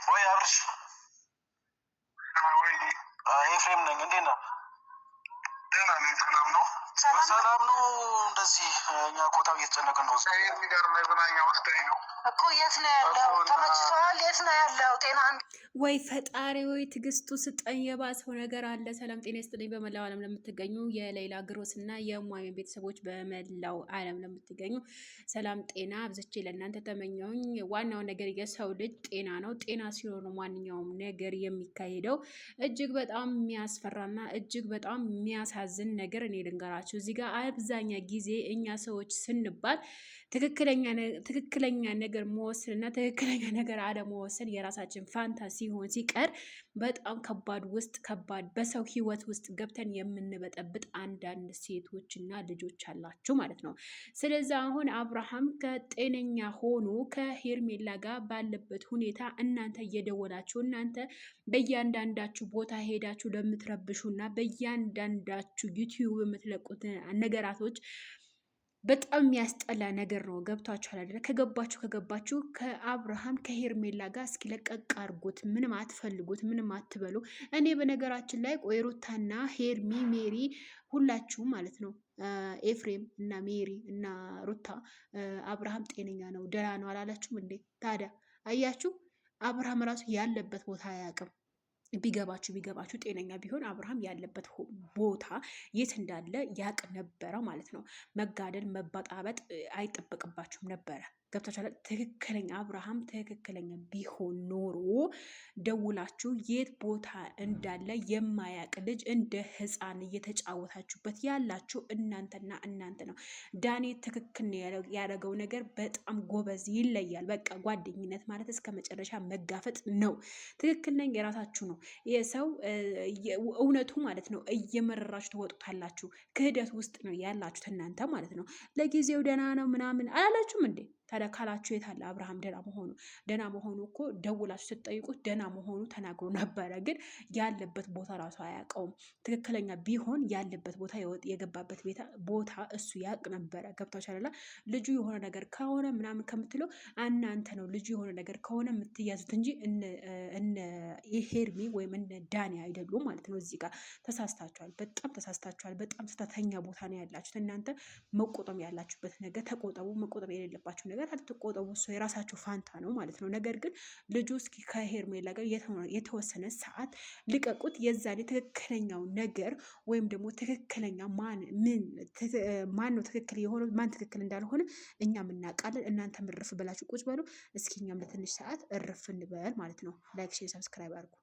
ወይ አብርሽ ኤፍሬም ነኝ። እንዴት ነህ? ደህና ነኝ። ሰላም ነው? ሰላም ነው። እንደዚህ እኛ ቆጣው እየተጨነቅን ነው። የሚገርም መዝናኛ ወስደኝ ነው እኮ። የት ነው ያለው? ተመችቶሃል? የት ነው ያለው? ጤና ወይ ፈጣሪ ወይ ትግስቱ ስጠኝ። የባሰው ነገር አለ። ሰላም ጤና ይስጥልኝ። በመላው ዓለም ለምትገኙ የሌላ ግሮስ እና የሟሚ ቤተሰቦች በመላው ዓለም ለምትገኙ ሰላም ጤና አብዝቼ ለእናንተ ተመኘውኝ። ዋናው ነገር የሰው ልጅ ጤና ነው። ጤና ሲሆን ማንኛውም ነገር የሚካሄደው። እጅግ በጣም የሚያስፈራና እጅግ በጣም የሚያሳዝን ነገር እኔ ልንገራችሁ። እዚህ ጋር አብዛኛ ጊዜ እኛ ሰዎች ስንባል ትክክለኛ ነገር መወሰን እና ትክክለኛ ነገር አለመወሰን የራሳችን ፋንታ ሲሆን ሲቀር በጣም ከባድ በሰው ህይወት ውስጥ ገብተን የምንበጠብጥ አንዳንድ ሴቶች እና ልጆች አላችሁ ማለት ነው። ስለዚህ አሁን አብርሃም ከጤነኛ ሆኖ ከሄርሜላ ጋር ባለበት ሁኔታ እናንተ እየደወላችሁ እናንተ በእያንዳንዳችሁ ቦታ ሄዳችሁ ለምትረብሹ እና በእያንዳንዳችሁ ዩቲዩብ የምትለቁት ነገራቶች በጣም የሚያስጠላ ነገር ነው። ገብቷችኋል አይደለ? ከገባችሁ ከአብርሃም ከሄርሜላ ጋር እስኪ ለቀቅ አድርጉት። ምንም አትፈልጉት፣ ምንም አትበሉ። እኔ በነገራችን ላይ ቆይ ሩታና ሄርሚ ሜሪ ሁላችሁም ማለት ነው ኤፍሬም እና ሜሪ እና ሩታ አብርሃም ጤነኛ ነው ደህና ነው አላላችሁም እንዴ? ታዲያ አያችሁ፣ አብርሃም ራሱ ያለበት ቦታ አያውቅም። ቢገባችሁ ጤነኛ ቢሆን አብርሃም ያለበት ቦታ የት እንዳለ ያቅ ነበረ ማለት ነው። መጋደል መበጣበጥ አይጠበቅባችሁም ነበረ። ገብታችኋል? ትክክለኛ አብርሃም ትክክለኛ ቢሆን ኖሮ ደውላችሁ የት ቦታ እንዳለ የማያቅ ልጅ እንደ ሕፃን እየተጫወታችሁበት ያላችሁ እናንተና እናንተ ነው። ዳኔ ትክክል ያደረገው ነገር በጣም ጎበዝ ይለያል። በቃ ጓደኝነት ማለት እስከ መጨረሻ መጋፈጥ ነው። ትክክል ነኝ የራሳችሁ ነው። የሰው እውነቱ ማለት ነው። እየመረራችሁ ትወጡታላችሁ። ክህደት ውስጥ ነው ያላችሁት እናንተ ማለት ነው። ለጊዜው ደህና ነው ምናምን አላላችሁም እንዴ? ታዲያ ካላችሁ የታለ አብርሃም ደህና መሆኑ እኮ ደውላችሁ ስትጠይቁት ደህና መሆኑ ተናግሮ ነበረ። ግን ያለበት ቦታ ራሱ አያውቀውም። ትክክለኛ ቢሆን ያለበት ቦታ የገባበት ቦታ እሱ ያውቅ ነበረ። ገብታችሁ አይደለ? ልጁ የሆነ ነገር ከሆነ ምናምን ከምትለው እናንተ ነው ልጁ የሆነ ነገር ከሆነ የምትያዙት እንጂ እነ ሄርሚ ወይም እነ ዳኒ አይደሉም ማለት ነው። እዚህ ጋር ተሳስታችኋል። በጣም ተሳስታችኋል። በጣም ስህተተኛ ቦታ ነው ያላችሁት እናንተ። መቆጠብ ያላችሁበት ነገር ተቆጠቡ። መቆጠብ የሌለባችሁ ነገር አትቆጠቡ። እሱ የራሳቸው ፋንታ ነው ማለት ነው። ነገር ግን ልጁ እስኪ ከሄርሜላ ጋር የተወሰነ ሰዓት ልቀቁት። የዛኔ ትክክለኛው ነገር ወይም ደግሞ ትክክለኛ ማን ነው ትክክል የሆነው ማን ትክክል እንዳልሆነ እኛም እናውቃለን። እናንተም እርፍ ብላችሁ ቁጭ በሉ። እስኪ እኛም ለትንሽ ሰዓት እርፍ እንበል ማለት ነው። ላይክ፣ ሼር፣ ሰብስክራይብ አድርጉ።